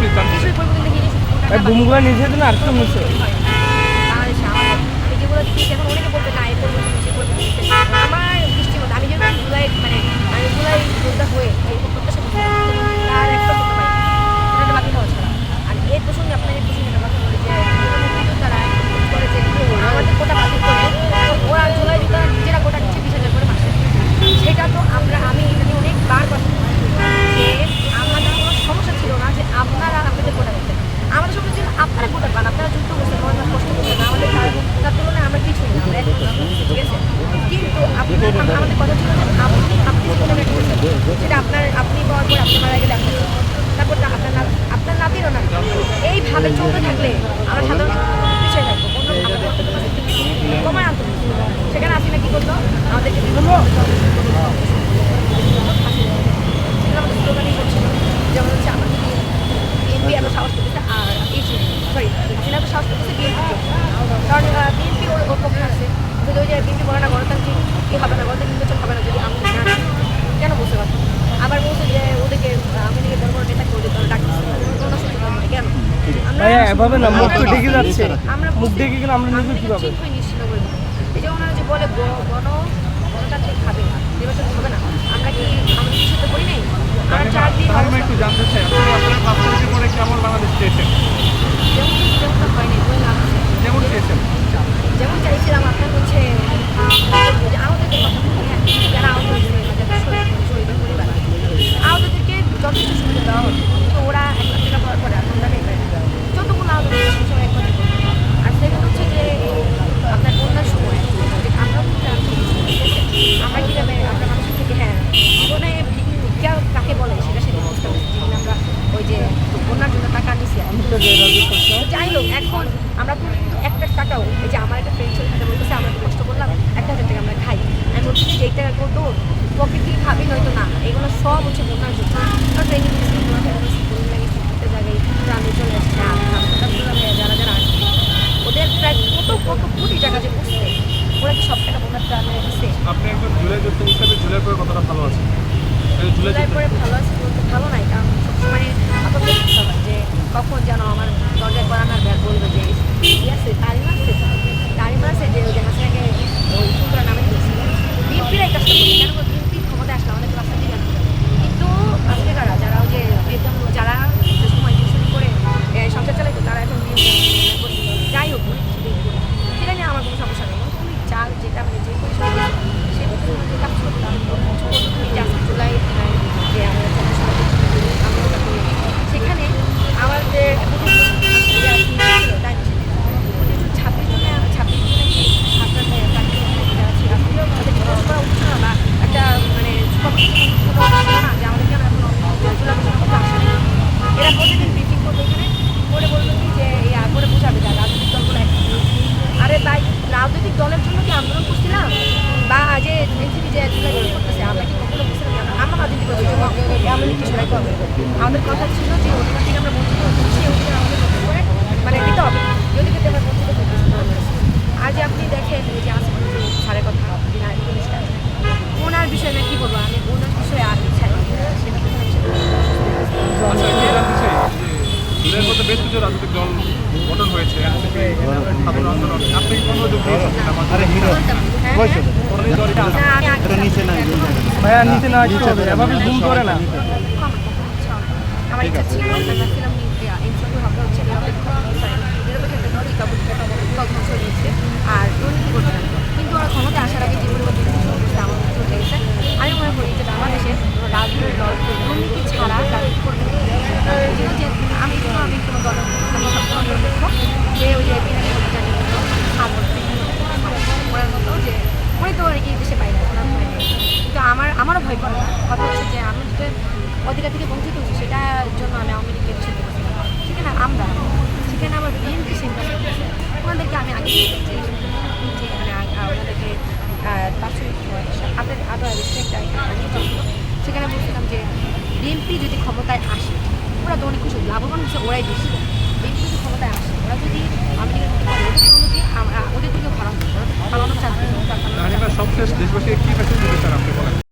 Please জানতে চাই। ভাই বুমগুলো নিজে দিন আর কেউ মিশে বাংলাদেশে আমি যেগুলো দেখি এখন অনেকে বলবে না এ করবো সে করবে আমার দৃষ্টির মধ্যে আমি যেরকম জুলাই মানে আমি জুলাই যোদ্ধা হয়ে যে প্রত্যাশা করছি তার একটা করতে পারি এটা বাতিল হওয়া ছাড়া। আর এর প্রসঙ্গে আপনার এই প্রসঙ্গে একটা কথা বলি যে মুক্তিযোদ্ধারা করে যে আমাদের কোটা বাতিল করে ওরা জুলাই যোদ্ধা নিজেরা কোটা নিচ্ছে 20,000 করে মাসে। সেটা তো আমি এটা নিয়ে অনেকবার কথা বলেছি যে আমাদের কোনো সমস্যা ছিল না যে আপনারা আপনাদের কোটা দিতেন। আমাদের সঙ্গে ছিল আপনারা কোটা পান, আপনারা যুদ্ধ করছেন, আমাদের কষ্ট করছেন না, আমাদের তার তুলনায় আমরা কিছুই না, আমরা ঠিক আছে। কিন্তু আমাদের কথা ছিল যে আপনি কোটা করছেন সেটা আপনি পাওয়ার পর আপনি মারা গেলে আপনার তারপর আপনার নাতিরও না। এইভাবে চলতে থাকলে আমরা সাধারণ পিছিয়ে থাকবো কমায় আনতে। সেখানে আসি না কি করলো আমাদেরকে আমাদের স্লোগানই করছিল যেমন হচ্ছে আমাদের বিএনপি এত সাহস করতেছে আর সরি হাসিনা তো সাহস করতেছে বিএনপি কারণ বিএনপি ওর পক্ষে আছে যদি ওই যে বিএনপি বলে না গণতান্ত্রিক কি হবে না গণতান্ত্রিক নির্বাচন হবে না যদি আমি না কেন বলতে পারবো। আবার বলছে যে ওদেরকে আমি নিজের বড় বড় নেতাকে ওদের দল ডাকতেছে কোনো সুযোগ নেই কেন আমরা এভাবে না মুখ তো ঢেকে যাচ্ছে আমরা মুখ ঢেকে গেলে আমরা নিজে কীভাবে ঠিক হয়ে নিশ্চিত করে দেবো। এই যে ওনারা যে বলে গণতান্ত্রিক খাবে নির্বাচন হবে না আমরা কি আমাদের কিছু তো করি নাই আমরা 4 দিন আমি একটু জানতে চাই আপনি আপনার ভাবতে করে কেমন বাংলাদেশ চেয়েছেন, যেমন হয়নি বললাম যেমন চেয়েছেন যেমন চাইছিলাম আপনার হচ্ছে আহতদের কথা হ্যাঁ যারা আহত হয়েছে শহীদের পরিবার আহতদেরকে যথেষ্ট সুবিধা দেওয়া হতো তো ওরা 1 লাখ টাকা পাওয়ার পরে আপনার যতগুলো আহত হয়েছে সেই সময় 1 লাখ টাকা। আর সেকেন্ড হচ্ছে যে আপনার বন্যার সময় যে আমরা আমরা কীভাবে আমরা মানুষের থেকে হ্যাঁ জীবনে ভিক্ষা কাকে বলে সেটা বুঝতে পারছি যেখানে আমরা ওই যে বন্যার জন্য টাকা নিছি যাই হোক এখন আমরা তো একটা টাকাও এই যে আমার একটা ফ্রেন্ড ছিল সেটা বলতেছে আমরা কষ্ট করলাম 1,000 টাকা আমরা খাই আমি বলছি যে এই টাকা করতো পকেট দিয়ে খাবি নয়তো না এগুলো সব হচ্ছে বন্যার জন্য আমরা ট্রেনিং নিয়েছি ঘুরতে জায়গায় গ্রামে চলে আসছে যারা যারা আসছে ওদের প্রায় কত কোটি টাকা যে বুঝছে ওরা কি সব টাকা বন্যার ট্রামে দিচ্ছে। আপনি একজন জুলাই যোদ্ধা হিসাবে জুলাইয়ের পরে কতটা ভালো আছেন? জুলাই পরে ভালো আছে বলতে ভালো নাই কারণ সবসময় আতঙ্ক থাকতে হবে যে কখন যেন আমার দরজায় করানোর ব্যাগ বলবে যে আছে তারিমা আছে যে ওই যে হাসিনাকে ওই ফুলকরা নামে দিয়েছিল বিএনপির এই কাজটা করি কেন বিএনপি ক্ষমতায় আসলে আমাদের রাস্তা দিয়ে কিন্তু আজকে যারা ওই যে যারা সময় টিউশন করে সংসার চালাইতো তারা এখন যাই হোক সেটা নিয়ে আমার কোনো সমস্যা নেই তুমি চাল যেটা মানে যে পরিষেবা সেটা কাজ করতাম জুলাই যে আমরা সেখানে আমাদের 26 জনে আপনার করা উচিত না বা একটা মানে না যে আমাদের কেন এখন এরা প্রতিদিন ব্রিফিং করবে এখানে করে বলবে কি যে করে বোঝাবে যা রাজনৈতিক দলগুলো আরে তাই রাজনৈতিক দলের জন্য কি আন্দোলন করছিলাম বা যে এনসিপি যে করতেছে আমরা কি কখনো বুঝছিলাম আমরা রাজনীতি করছি আমরা কিছু সরাই করবো আমাদের কথা ছিল যে ওদের থেকে আমরা বঞ্চিত হচ্ছি ওদের আমাদের নতুন করে মানে দিতে হবে যদি কিন্তু আমরা বঞ্চিত করতেছি আর যে আপনি দেখেন যে আসেন সারের কথা ওনার বিষয়ে আমি কী বলবো আমি ওনার বিষয়ে আর ইচ্ছা আচ্ছা আমি জানতে চাই যে জুলাইয়ের মধ্যে বেশ কিছু রাজনৈতিক দল গঠন হয়েছে সাধারণ আন্দোলন আপনি কি কোনো যোগ দিয়েছেন ভাইয়া নিতে না আসতে হবে এভাবে ভুল করে না আমার ইচ্ছা ছিল ফিল্ম ইনস্টিটিউট হবে হচ্ছে নিয়েছে আর দুর্নীতি করতে না কিন্তু ওরা ক্ষমতা আসার আগে যেগুলো আমার মধ্যে লেগেছে আমি মনে করি যে বাংলাদেশের রাজনৈতিক দল দুর্নীতি ছাড়া রাজনীতি করতে যে আমি কোনো দলের যে ওই যে ওনার মতো যে উনি তো অনেকে দেশে পাই না ওনার ভয় নেই কিন্তু আমারও ভয় করে না কথা হচ্ছে যে আমি যেটা অধিকার থেকে বঞ্চিত হচ্ছি সেটার জন্য আমি আওয়ামী লীগকে নিষেধ করছি সেখানে আমরা সেখানে আমার বিএনপি চিন্তা করতেছে ওনাদেরকে আমি আগে ওনাদেরকে আপনাদের আরও সেখানে বলছিলাম যে বিএনপি যদি ক্ষমতায় আসে ওরা তো অনেক কিছু লাভবান হচ্ছে ওরাই বেশি বিএনপি যদি ক্ষমতায় আসে ওরা যদি আমি ওদের থেকেও খারাপ পালানোর চান্স সবশেষ দেশবাসীকে কী মেসেজ দিতে চান আপনি বলেন?